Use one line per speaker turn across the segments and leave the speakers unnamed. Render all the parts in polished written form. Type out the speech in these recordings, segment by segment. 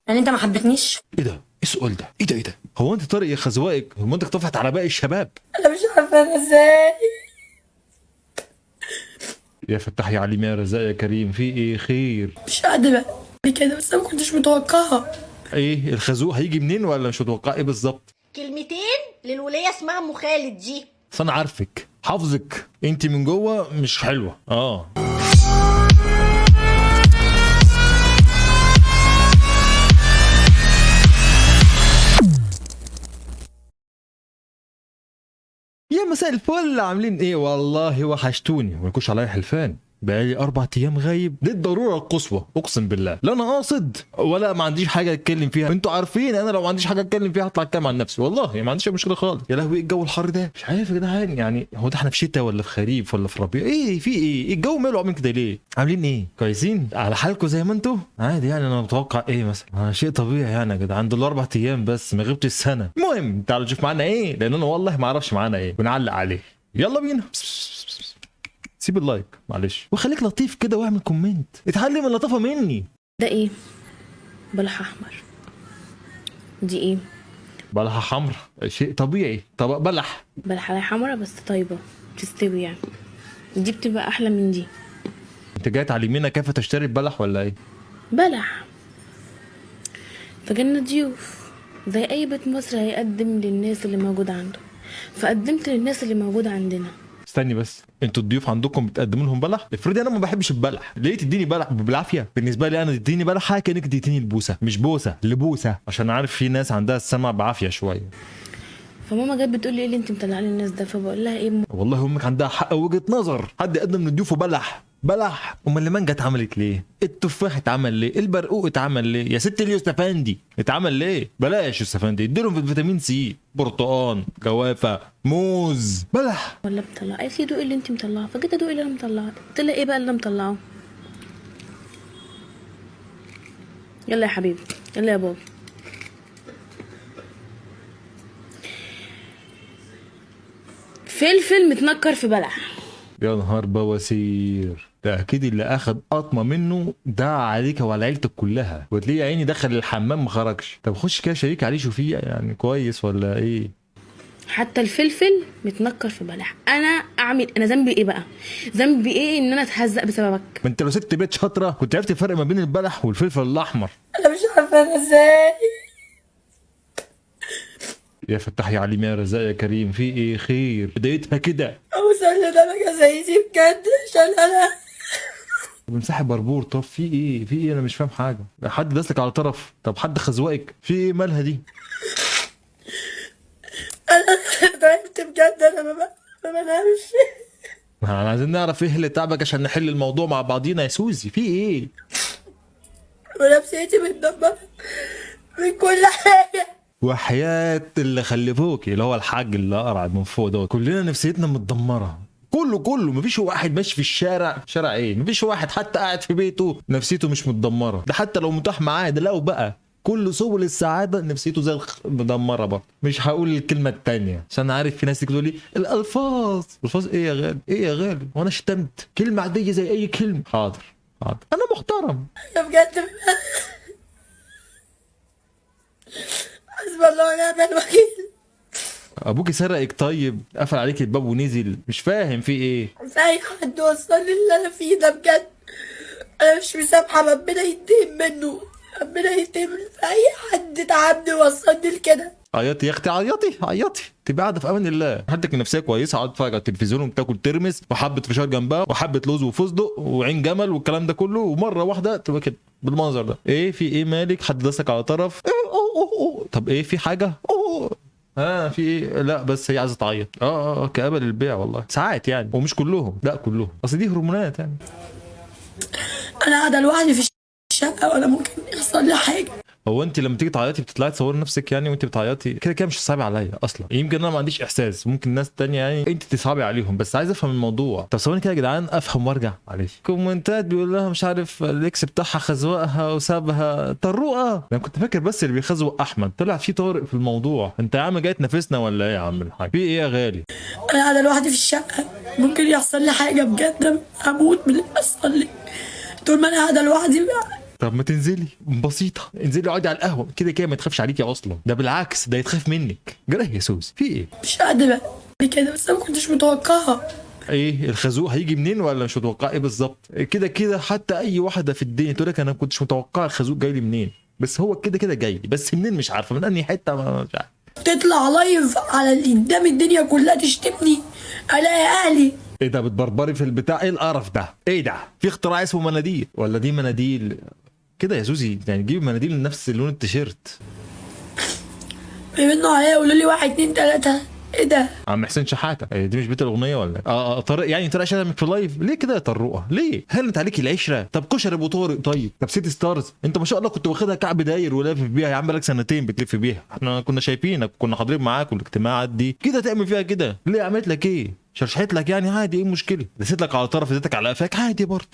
يعني انت ما حبتنيش؟
ايه ده؟ ايه السؤال ده؟ ايه ده؟ هو انت طارق يا خزوائك؟ هو انت طفحت على باقي الشباب؟
انا مش عارفه انا ازاي.
يا فتح يا عليم يا رزاق يا كريم، في ايه خير؟
مش قادره كده، بس انا ما كنتش متوقعها.
ايه الخازوق هيجي منين ولا مش متوقع ايه بالظبط؟
كلمتين للولية اسمها ام خالد دي.
بس انا عارفك حافظك، انت من جوه مش حلوه. يا مساء الفل، عاملين ايه؟ والله وحشتوني، مالكوش عليا حلفان. بقالي 4 ايام غايب للضروره القصوى، اقسم بالله لا انا قاصد ولا ما عنديش حاجه اتكلم فيها. انتوا عارفين انا لو ما عنديش حاجه اتكلم فيها هطلع اتكلم عن نفسي، والله ما عنديش مشكله خالص. يا لهوي ايه الجو الحر ده؟ مش عارف يا جدعان، يعني هو ده احنا في شتاء ولا في خريف ولا في ربيع؟ ايه في ايه الجو ماله عامل كده ليه؟ عاملين ايه؟ كويسين على حالكم زي ما انتوا عادي؟ يعني انا متوقع ايه مثلا؟ شيء طبيعي يعني يا جدعان، دول 4 ايام بس، ما غبتش السنه. المهم تعالوا نشوف معانا ايه، لان انا والله ما اعرفش معانا ايه ونعلق عليه. يلا بينا. سيب اللايك معلش، وخليك لطيف كده واعمل كومنت، اتعلم اللطافه مني.
ده ايه؟ بلح احمر. دي ايه؟
بلحة حمرا، شيء طبيعي، طبق بلح.
بلحة حمرا بس طيبة تستوي يعني. دي بتبقى احلى من دي.
انت جاي تعلمينا كيف تشتري البلح ولا ايه؟
بلح فجالنا ضيوف، زي اي بيت مصري هيقدم للناس اللي موجودة عنده، فقدمت للناس اللي موجودة عندنا.
استني بس، انتوا الضيوف عندكم بتقدموا لهم بلح؟ افرضي انا ما بحبش البلح، ليه تديني بلح بالعافيه؟ بالنسبه لي انا تديني بلح حاجه كانك اديتيني البوسه، مش بوسه لبوسه، عشان عارف في ناس عندها السمع بعافيه شويه.
فماما جت بتقول لي ايه اللي انت مطلعه للناس ده، فبقول لها ايه
والله امك عندها حق وجهه نظر، حد يقدم لضيوفه بلح. امال المانجا اتعملت ليه؟ التفاح اتعمل ليه؟ البرقوق اتعمل ليه؟ يا ست اليوسفندي اتعمل ليه؟ بلاش يوسفندي، اديلهم في الفيتامين سي، برتقان، جوافه، موز، بلح.
ولا مطلعه؟ قالت لي دوقي اللي انت مطلعاه، فجيت ادوقي اللي انا مطلعاه. قلت لها ايه بقى اللي انا مطلعاه؟ يلا يا حبيبي، يلا يا بابا. فلفل متنكر في بلح.
يا نهار بواسير، ده اكيد اللي اخد قطمه منه ده عليك وعلى عيلتك كلها، وتلاقيه يا عيني دخل الحمام ما خرجش. طب خش كده شريك عليه شوفيه يعني كويس ولا ايه؟
حتى الفلفل متنكر في بلح. انا ذنبي ايه بقى؟ ذنبي ايه ان انا اتهزق بسببك؟
ما انت لو ست بيت شاطره كنت عرفت الفرق ما بين البلح والفلفل الاحمر.
انا مش عارفه انا ازاي.
يا فتح يا عليم يا رزاق يا كريم، في ايه خير؟ بدايتها كده.
اوصل لدرجه زي دي بجد عشان انا
بمسحي بربور. طب في ايه انا مش فاهم حاجه. حد داسلك على طرف؟ طب حد خزوقك؟ في ايه مالها دي؟
تعبت بجد، انا ما بنامش.
احنا عايزين نعرف ايه اللي تعبك عشان نحل الموضوع مع بعضينا يا سوزي. في ايه؟
ونفسيتي متدمره من كل حاجه.
وحياة اللي خلفوك اللي هو الحاج اللي قرعد من فوق ده، كلنا نفسيتنا متدمره. كله مفيش واحد ماشي في الشارع، شارع ايه، مفيش واحد حتى قاعد في بيته نفسيته مش متدمره. ده حتى لو متاح معاه، ده لو بقى كل سبل السعاده نفسيته زي مدمره برضه. مش هقول الكلمه التانية عشان عارف في ناس تقول لي الفاظ ايه يا غالي؟ ايه يا غالي؟ وانا شتمت كلمه عاديه زي اي كلمه. حاضر انا محترم.
انا بجد حسبي الله ونعم الوكيل.
ابوكي سرقك؟ طيب قفل عليك الباب ونزل؟ مش فاهم في ايه.
في اي حد وصل اللي انا فيه ده بجد، انا مش مسامحه. ربنا ينتقم منه، ربنا ينتقم في اي حد تعبني ووصلني لكده.
عيطي يا اختي، عيطي تبقى قاعده في امان الله، حالتك النفسيه كويسه، قاعده تتفرج على التلفزيون وبتاكل ترمس وحبه فشار جنبها وحبه لوز وفستق وعين جمل والكلام ده كله، ومره واحده تبقى كده بالمنظر ده. ايه في ايه مالك؟ حد داسك على طرف؟ طب ايه في حاجه؟ في ايه؟ لا بس هي عايزه تعيط. كآبة للبيع والله ساعات يعني، ومش كلهم، لا كلهم، اصل دي هرمونات يعني.
انا قاعده لوحدي في الشقه ولا ممكن يحصل لي حاجه.
هو انت لما تيجي تعيطي بتطلعي تصوري نفسك يعني وانت بتعيطي؟ كده كده مش صعب عليا اصلا، يمكن انا ما عنديش احساس، ممكن ناس تانية يعني انت تصعبي عليهم، بس عايز افهم الموضوع. طب ثواني كده يا جدعان افهم وارجع. معلش كومنتات بيقول لها مش عارف الاكس بتاعها خزوقها وسابها طروقه. انا كنت فاكر بس اللي بيخزوق احمد، طلع في طارق في الموضوع. انت يا عم جاي تنافسنا ولا ايه يا عم الحاج؟ في ايه يا غالي؟
انا قاعده لوحدي في الشقه، ممكن يحصل لي حاجه بجد، اموت من اللي بيحصل لي. طول ما انا قاعده لوحدي
طب ما تنزلي، بسيطه، انزلي اقعدي على القهوه، كده كده ما تخافش عليكي اصلا، ده بالعكس ده يتخاف منك. جرى يا سوسي في ايه؟
مش قادرة كده، بس أنا ما كنتش متوقعها.
ايه الخازوق هيجي منين ولا مش متوقع ايه بالظبط؟ كده كده حتى اي واحده في الدنيا تقول لك انا ما كنتش متوقع الخازوق جاي لي منين، بس هو كده كده جاي لي، بس منين مش عارفه، من انهي حته مش عارف.
تطلع لايف على اللي قدام الدنيا كلها تشتمني، الاقي اهلي.
ايه ده بتبربري في البتاع؟ ايه القرف ده؟ ايه ده؟ في اختراع اسمه مناديل ولا دي مناديل كده يا سوزي؟ يعني جيبي مناديل نفس لون التيشيرت.
بيمنوا عليا يقولوا لي 1 2 3. ايه ده؟
عم حسين شحاته، دي مش بيت الاغنيه ولا طارق؟ يعني طارق شتمك في لايف ليه كده يا طروقه؟ ليه؟ هلت عليكي العشره؟ طب كشري ابو طارق، طيب طب سيتي ستارز انت ما شاء الله كنت واخدها كعب داير ولافف بيها يا عم، بقالك سنتين بتلف بيها، احنا كنا شايفينك كنا حاضرين معاك والاجتماعات دي، كده تعمل فيها كده ليه؟ عملت لك ايه؟ شرشحت لك يعني عادي، ايه المشكله؟ دسيت لك على طرف اديتك على قفاك عادي برضه.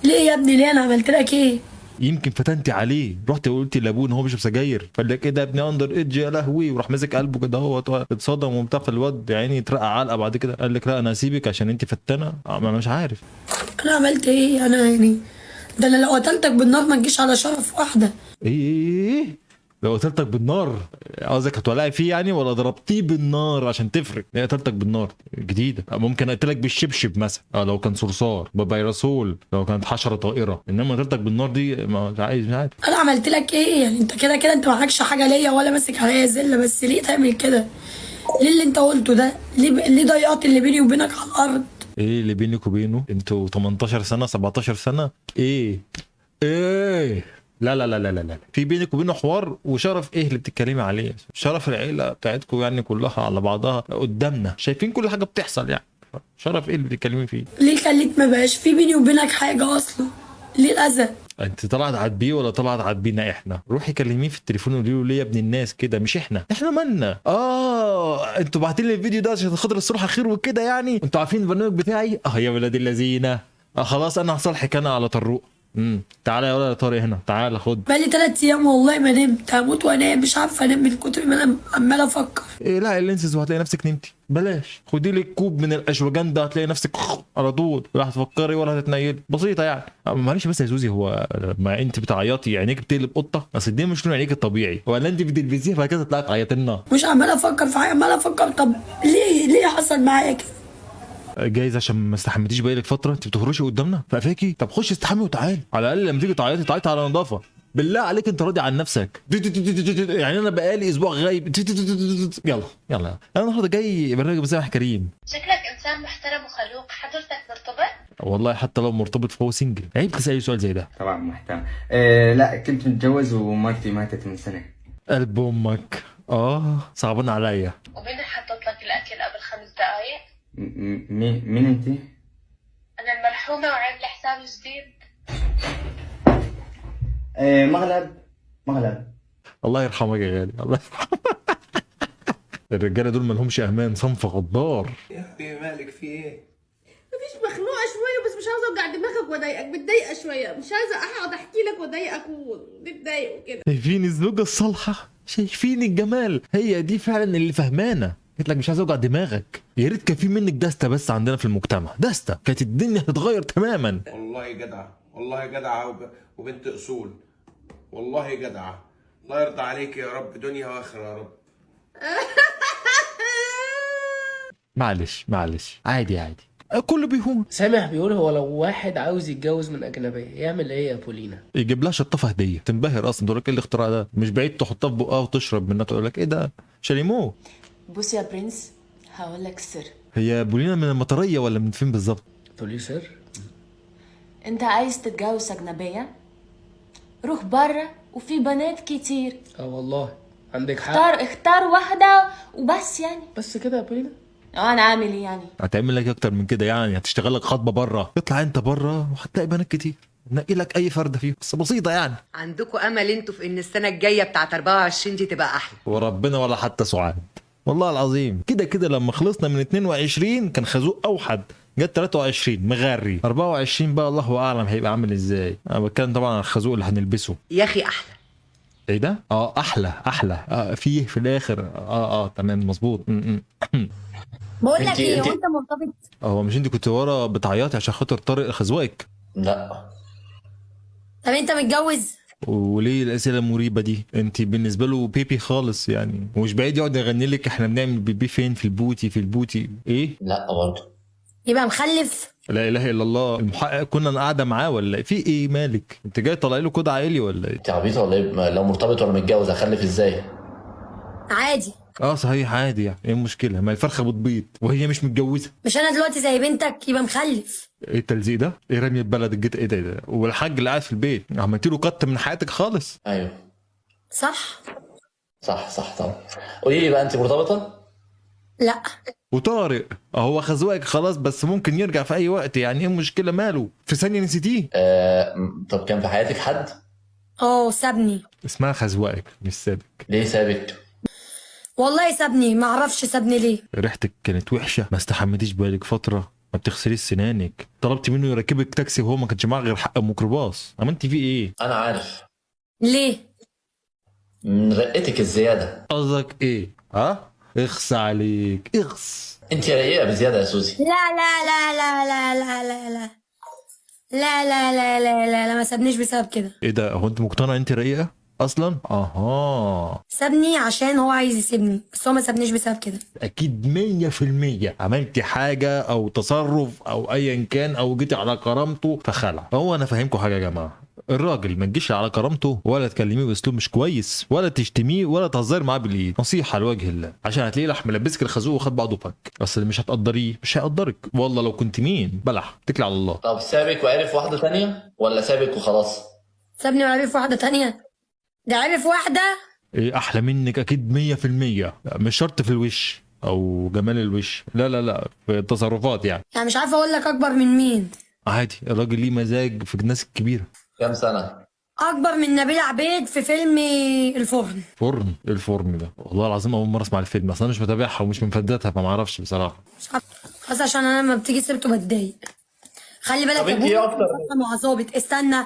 ليه يا ابني؟ ليه؟ انا عملت لك ايه؟
يمكن فتنتي عليه، رحت قلت لابوه ان هو بيشرب سجاير، فقال لك ايه ده ابني اندر ايدج يا لهوي، وراح ماسك قلبه كده، هو اتصدم وبتاع، فالواد يعني اترقع علقه بعد كده، قال لك لا انا هسيبك عشان انت فتانه. ما مش عارف
انا عملت ايه انا يعني؟ ده انا لو قتلتك بالنار ما تجيش على شرف واحده.
ايه لو قتلتك بالنار قصدك هتولعي فيه يعني، ولا ضربتيه بالنار عشان تفرق؟ لا قتلتك بالنار جديده، ممكن اقتلك بالشبشب مثلا لو كان صرصار، ببيرسول لو كانت حشره طائره، انما قتلتك بالنار دي مش عايز.
انا عملت لك ايه يعني؟ انت كده كده انت معكش حاجه ليا ولا ماسك عليا زله، بس ليه تعمل كده؟ ليه اللي انت قلته ده؟ ليه ضيعت اللي بيني وبينك على الارض؟
ايه اللي بينك وبينه؟ انتوا 18 سنه 17 سنه. ايه لا لا لا لا لا لا، في بينك وبينه حوار وشرف. ايه اللي بتتكلمي عليه؟ شرف العيله بتاعتكم يعني كلها على بعضها قدامنا، شايفين كل حاجه بتحصل يعني، شرف ايه اللي بتتكلمي فيه؟
ليه خليت ما بقاش في بيني وبينك حاجه اصلا؟ ليه الاذى؟
انت طلعت عاتبيه ولا طلعت عاتبينا احنا؟ روحي كلميه في التليفون وقولي له ليه يا ابن الناس كده، مش احنا مالنا. انتوا باعتين لي الفيديو ده عشان خاطر الصراحه خير وكده يعني، انتوا عارفين البرنامج بتاعي. يا ولاد الذين، خلاص انا هصالحك انا على طروق. تعالى يا ولد يا طارق هنا، تعالى خد.
بقالي 3 ايام والله ما نمت، هموت وانام، مش عارفه انام من كتر ما انا عمال افكر.
إيه لا اللينسز وهتلاقي نفسك نمتي، بلاش خدي لك كوب من الاشواجان ده هتلاقي نفسك على طول، لا هتفكري ولا هتتنيلي، بسيطه يعني. معلش بس يا زوزي، هو ما انت بتعيطي عينيك بتقلب قطه؟ اصل دي مش لون عينيك الطبيعي، ولا انت بتلبسيها بعد كده تطلعي تعيطي لنا؟
مش عمال افكر في حاجه، عمال افكر طب ليه حصل معايا كده؟
جايز عشان ما استحملتيش بقالك فتره، انت بتخرجي قدامنا فقفاكي. طب خش استحمي وتعالي، على الاقل لما تيجي تعيطي على نظافه. بالله عليك انت راضي عن نفسك؟ يعني انا بقالي اسبوع غايب. يلا انا النهارده جاي برنامج مسامح كريم.
شكلك انسان محترم وخلوق، حضرتك مرتبط؟
والله حتى لو مرتبط فهو سنجل، عيب تسالي سؤال زي ده.
طبعا محترم. لا كنت متجوز ومرتي ماتت من سنه.
قلب امك. صعبان عليا.
ومين حطت لك الاكل قبل 5 دقائق؟
مين انت؟
انا المرحومه وعامله حساب جديد.
مغلب.
الله يرحمك يا غالي، الله يرحمك. الرجاله دول ما لهمش امان، صنف غدار.
يا حبيبي مالك في ايه؟
مفيش، مخنوقه شويه بس مش عاوزه اوجع دماغك واضايقك، متضايقه شويه، مش عايزه اقعد احكي لك واضايقك وتتضايق وكده.
شايفين الزوجه الصالحه؟ شايفين الجمال؟ هي دي فعلا اللي فهمانه. قلت لك مش عايز اوجع دماغك. يا ريت كان في منك دستة بس عندنا في المجتمع، دستة كانت الدنيا هتتغير تماما.
والله جدعه، والله جدعه وبنت اصول، والله جدعه. الله يرضى عليك يا رب، دنيا واخره يا رب.
معلش عادي كله بيهون.
سامح بيقول هو لو واحد عاوز يتجوز من أجنبية يعمل إيه يا بولينا؟
يجيب لها شطافه هديه، تنبهر اصلا، تقول لك ايه الاختراع ده؟ مش بعيد تحطها في بقها وتشرب منها، تقول لك ايه ده؟ شاليمو.
بص يا برنس، هقول لك سر.
هي بولينا من المطريه ولا من فين بالظبط؟
تقولي سر؟
انت عايز تتجوز أجنبية؟ روح بره وفي بنات كتير.
والله عندك حق.
اختار واحدة وبس يعني.
بس كده يا بولينا؟
انا عامل ايه يعني؟
هتعمل لك اكتر من كده يعني؟ هتشتغل لك خطبه بره، اطلع انت بره وهتلاقي بنات كتير، نقي لك اي فرده فيهم، بس بسيطه يعني.
عندكم امل انتوا في ان السنه الجايه بتاعت 24 دي تبقى احلى؟
وربنا ولا حتى سعاد، والله العظيم. كده لما خلصنا من 22 كان خازوق اوحد، جت 23 مغري، 24 بقى الله اعلم هيبقى عامل ازاي. انا بتكلم طبعا عن الخازوق اللي هنلبسه.
يا اخي احلى.
ايه ده؟ احلى فيه في الاخر. تمام مظبوط.
بقول لك ايه، هو انت مرتبط؟
هو مش انت كنت ورا بتعيطي عشان خاطر طارق خزوقك؟
لا
طب انت متجوز؟
وليه الاسئله المريبه دي؟ انت بالنسبه له بيبي خالص يعني، ومش بعيد يقعد يغني لك احنا بنعمل بيبي فين، في البوتي في البوتي ايه؟
لا برضه.
يبقى مخلف؟
لا اله الا الله، المحقق كنا قاعده معاه ولا إيه؟ في ايه مالك؟ انت جاي طالع له كود عائلي ولا ايه؟
انت عبيطه ولا ايه؟ لو مرتبط ولا متجوز اخلف ازاي؟
عادي.
صحيح عادي يعني، ايه المشكله؟ ما الفرخه بتبيض وهي مش متجوزه.
مش انا دلوقتي زي بنتك؟ يبقى مخلف.
ايه التلزيق ده؟ ايه رمي البلد الجيت؟ ايه ده؟ والحاج اللي قاعد في البيت عملت له قط من حياتك خالص.
ايوه
صح.
صح طبعا. قولي لي بقى، انت مرتبطه؟
لا.
وطارق هو خزوقك خلاص، بس ممكن يرجع في اي وقت يعني، ايه المشكله؟ ماله في ثانيه نسيتيه؟
طب كان في حياتك حد؟
سابني.
اسمها خزوقك مش سابك.
ليه سابك؟
والله سابني، ما اعرفش سابني ليه.
ريحتك كانت وحشه، ما استحملتيش بالك فتره، ما بتغسليش سنانك، طلبتي منه يركبك تاكسي وهو ما كانش معاه غير حق الميكروباص، عملتي فيه ايه؟
انا عارف.
ليه؟
من رقتك الزياده.
قصدك ايه؟ اخس عليك اخس.
انت رقيقه بزياده يا سوزي.
لا ما سابنيش بسبب كده.
ايه ده؟ هو انت مقتنع انت رقيقه اصلا؟
سابني عشان هو عايز يسيبني، بس هو ما سابنيش بسبب كده.
اكيد 100% عملتي حاجه او تصرف او ايا كان، او جيتي على كرامته فخلع. هو انا فاهمكم حاجه يا جماعه، الراجل ما تجيش على كرامته ولا تكلميه باسلوب مش كويس ولا تشتميه ولا تهزري معاه بالايد، نصيحه لوجه الله، عشان هتلاقيه راح ملبسك الخازوق وخد بعضه فك. اصل اللي مش هتقدريه مش هيقدرك، والله لو كنت مين بلح تكلي على الله.
طب سابك وعرف واحده تانية ولا سابك وخلاص؟
سابني وعرف واحده تانية؟ ده عرف واحده
ايه احلى منك اكيد 100%، مش شرط في الوش او جمال الوش، لا في التصرفات يعني
مش عارفه اقول لك اكبر من مين.
عادي، الراجل ليه مزاج في الناس الكبيره.
كام سنه؟
اكبر من نبيل عبيد في فيلم الفرن.
فرن؟ الفرن ده والله العظيم اول مره اسمع الفيلم، اصلا مش متابعها ومش مفدتها فما اعرفش بصراحه.
مش عارفه، بس عشان انا لما بتيجي سيرته بتضايق. خلي بالك
طب
يا
انت ايه
ابويا،
اكتر؟
فاتحه مع ظابط. استنى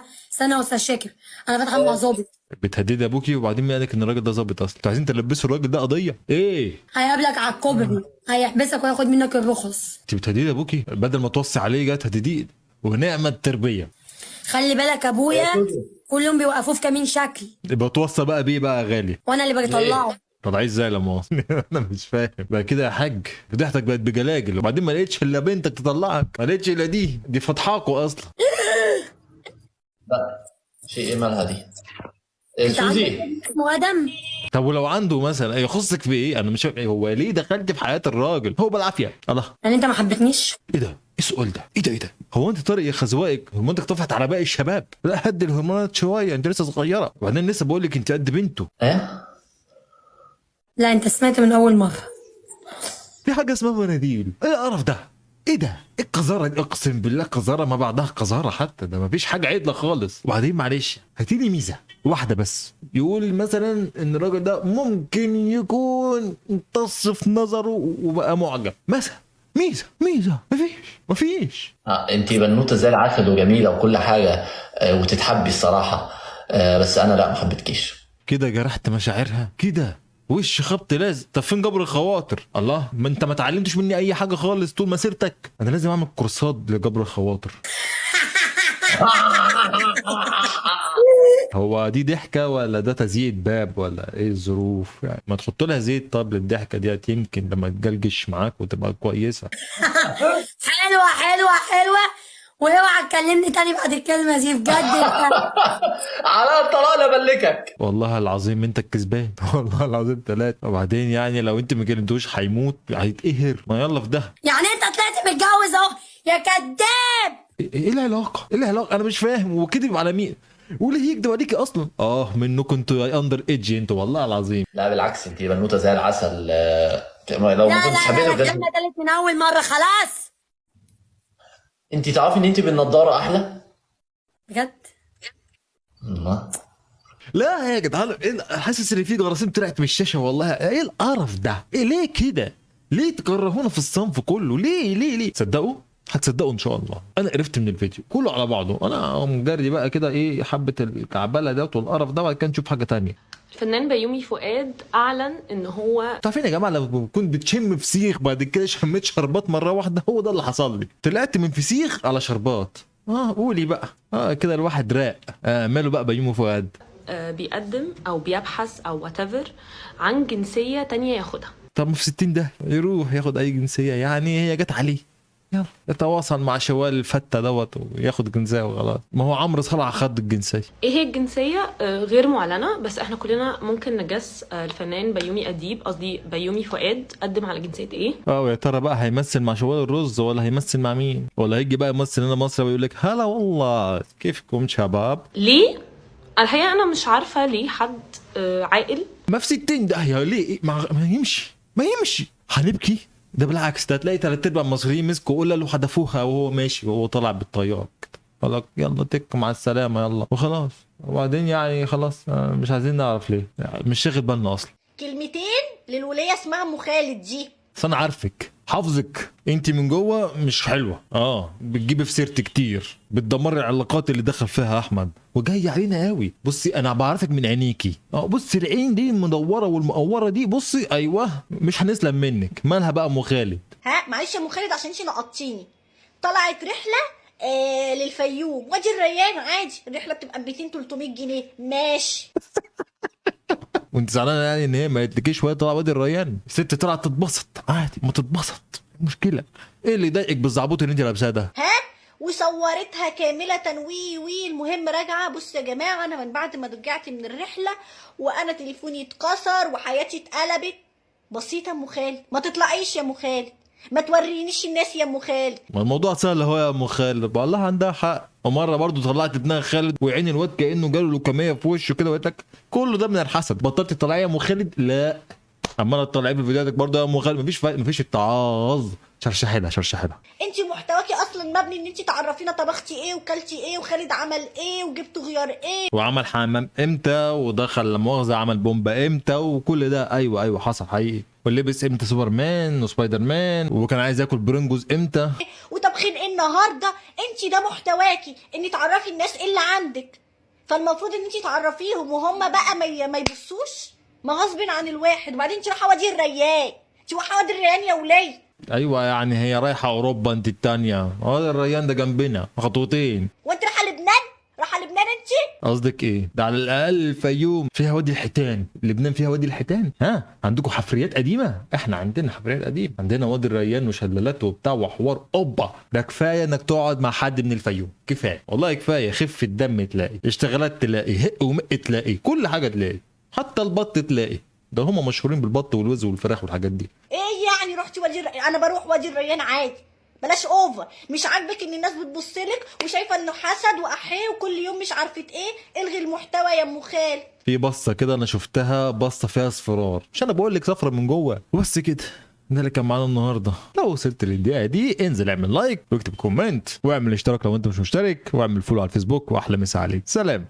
يا استاذ شاكر، انا فاتحه مع ظابط.
بتهددي ابوكي وبعدين مين قالك ان الراجل ده ظابط اصلا؟ انتوا عايزين تلبسوا الراجل ده قضيه ايه؟
هيقابلك على الكوبري، هيحبسك وياخد منك الرخص.
انت بتهددي ابوكي بدل ما توصي عليه جاي تهدديه، ونعمه التربيه.
خلي بالك يا ابويا، كل يوم بيوقفوه في كمين شكل،
يبقى توصى بقى بيه بقى يا غالي.
وانا اللي بطلعه.
طلعيه ازاي لما انا مش فاهم بقى كده يا حاج، فضحتك بقت بجلاجل، وبعدين ما لقيتش الا بنتك تطلعك، ما لقيتش الا دي فضحاكوا اصلا.
لا في ايه مالها دي؟
انت
سوزي
عندك اسمه ادم؟
طب ولو عنده مثلا يخصك في ايه؟ انا مش فاهم هو ليه دخلت في حياه الراجل؟ هو بالعافيه الله.
يعني انت ما حبيتنيش؟
ايه ده؟ ايه السؤال ده؟ ايه ده؟ هو انت طارق يا خزوائك هرموناتك طفحت على باقي الشباب؟ لا هدي الهرمونات شويه، انت لسه صغيره، وبعدين لسه بقول لك انت قد بنته.
ايه؟
لا انت سمعت من اول مره.
في حاجه اسمها مناديل، ايه القرف ده؟ ايه ده؟ ايه القذاره دي؟ اقسم بالله قذاره ما بعدها قذاره، حتى ده ما فيش حاجه عدله خالص. وبعدين معلش هاتي لي ميزه واحده بس، يقول مثلا ان الراجل ده ممكن يكون امتص في نظره وبقى معجب مثلا، ميزه مفيش.
انت بنوته زي العسل وجميله وكل حاجه، وتتحبي الصراحه، بس انا لا ما حبيتكيش.
كده جرحت مشاعرها كده، وش خبط لازم. طب فين جبر الخواطر؟ الله، ما انت ما اتعلمتش مني اي حاجه خالص طول مسيرتك. انا لازم اعمل كورسات لجبر الخواطر. هو دي ضحكه ولا ده تزييق باب ولا ايه الظروف يعني؟ ما تحط لها زيت طب للضحكه ديت، يمكن لما تجلجش معاك وتبقى كويسه.
حلوه، واوعى تكلمني تاني بعد الكلمه دي بجد.
على الطلاق لا بلكك.
والله العظيم انت الكسبان، والله العظيم 3. وبعدين يعني لو انت ما كلمتوش هيموت هيتقهر، ما يلا في ده.
يعني انت طلعت متجوز اهو يا كداب.
ايه العلاقه؟ انا مش فاهم، وكذب على مين؟ وليه يكدب عليكي اصلا؟ منكم انتوا اندر ايدج انتوا، والله العظيم.
لا بالعكس، انت بنوته زي العسل. لو ما كنتش حبيبه
لا الكلمه دلت من اول مره خلاص.
انت تعرفي ان انت بالنضاره احلى
بجد؟
لا يا جدعان، حاسس ان في جراثيم طلعت من الشاشه والله. ايه القرف ده؟ ايه ليه كده؟ ليه تكرهونا في الصنف كله؟ ليه؟ تصدقوا؟ هتصدقوا ان شاء الله. انا قرفت من الفيديو كله على بعضه، انا مجري بقى كده ايه حبه الكعبله دوت والقرف ده، بعد كده نشوف حاجه تانية.
الفنان بيومي فؤاد اعلن ان هو
عارفين يا جماعه، لما كنت بتشم فسيخ بعد كده شميت شربات مره واحده، هو ده اللي حصل لي. طلعت من فسيخ على شربات. قولي بقى. كده الواحد راق. ماله بقى بيومي فؤاد؟
بيقدم او بيبحث او whatever عن جنسيه تانية ياخدها.
طب ما في 60 ده يروح ياخد اي جنسيه، يعني هي جت عليه. يلا يتواصل مع شوال الفتة دوت وياخد جنسيه وخلاص. ما هو عمرو صلاح خد الجنسيه.
ايه هي الجنسيه؟ غير معلنه، بس احنا كلنا ممكن نجس الفنان بيومي اديب، قصدي بيومي فؤاد، قدم على جنسيه ايه؟
ويا ترى بقى هيمثل مع شوال الرز ولا هيمثل مع مين؟ ولا هيجي بقى يمثل هنا مصر ويقول لك هلا والله كيفكم شباب؟
ليه؟ الحقيقه انا مش عارفه ليه حد عاقل.
ما في 60 داهيه ليه؟ ما يمشي هنبكي. ده بالعكس، ده هتلاقي 3/4 المصريين مسكوا قله له حدفوها وهو ماشي وهو طالع بالطيار كده. قال يلا تك مع السلامه يلا وخلاص. وبعدين يعني خلاص مش عايزين نعرف ليه، يعني مش شاغل بالنا اصلا.
كلمتين للولية اسمها ام خالد دي.
بس انا عارفك حافظك، انت من جوه مش حلوه. بتجيبي في سيرتي كتير، بتدمري العلاقات اللي دخل فيها احمد وجاي علينا قوي. بصي انا بعرفك من عينيكي. بصي العين دي المدوره والمقوره دي، بصي ايوه مش هنسلم منك. مالها بقى ام خالد؟
معلش يا ام خالد عشان انتي نقطتيني. طلعت رحله للفيوم وادي الريان عادي، الرحله بتبقى ب 200-300 جنيه ماشي.
وانت زعلانه يعني ان هي ما قالتلكيش وهي طالعه وادي الريان؟ الست طلعت تتبسط عادي، ما تتبسط المشكله. ايه اللي يضايقك بالزعبوط اللي انت لابساه ده؟
وصورتها كامله المهم راجعه. بص يا جماعه، انا من بعد ما رجعت من الرحله وانا تليفوني اتكسر وحياتي اتقلبت. بسيطه ام خالد، ما تطلعيش يا ام خالد، ما تورينيش الناس يا ام خالد.
ما الموضوع سهل اهو يا ام خالد، والله عندها حق. ومره برضو طلعت ابنها خالد وعين الواد كانه جاله لوكاميه في وشه كده، وقلت لك كله ده من الحسد. بطلت تطلعي يا ام خالد؟ لا، عماله تطلعي في فيديوهاتك برضه يا ام خالد. مفيش فرق، مفيش اتعاظ. شرشحي لها.
انت محتواكي اصلا مبني ان انت تعرفينا طبختي ايه وكلتي ايه وخالد عمل ايه وجبتوا غيار ايه
وعمل حمام امتى ودخل لا مؤاخذه عمل بومبا امتى وكل ده. ايوه حصل حقيقي. ولبس امتى سوبرمان وسبايدر مان، وكان عايز ياكل برنجوز امتى،
وطبخين ايه النهارده. انت ده محتواكي ان تعرفي الناس ايه اللي عندك، فالمفروض ان انت تعرفيهم وهم بقى ما يبصوش. ما غصب عن الواحد. وبعدين انت رايحه وادي الريان، انت رايحه وادي الريان يا وليه.
ايوه يعني هي رايحه اوروبا، انت التانيه. هذا الريان ده جنبنا خطوتين.
وانت رايحه لبنان؟ رايحه لبنان انت؟
قصدك ايه؟ ده على الاقل الفيوم فيها وادي الحيتان، لبنان فيها وادي الحيتان. عندكم حفريات قديمه؟ احنا عندنا حفريات قديمه، عندنا وادي الريان وشلالات وبتاع وحوار. اوبا ده كفايه انك تقعد مع حد من الفيوم، كفايه والله كفايه. خفه دم تلاقي، اشتغالات تلاقي، هق ومق تلاقي، كل حاجه تلاقي، حتى البط تلاقي. ده هم مشهورين بالبط والوز والفراخ والحاجات دي.
ايه يعني رحتي وادي الريان؟ انا بروح وادي الريان عادي. بلاش اوفر. مش عاجبك ان الناس بتبصلك وشايفه انه حسد واحيه وكل يوم مش عارفه ايه؟ الغي المحتوى يا ام خالد.
في بصه كده انا شفتها، بصه فيها اصفرار، مش انا بقول لك صفرة من جوه وبس كده. ده اللي كان معانا النهارده. لو وصلت للدقيقه دي انزل اعمل لايك واكتب كومنت واعمل اشتراك لو انت مش مشترك، واعمل فولو على الفيسبوك، واحلى مسا عليك. سلام.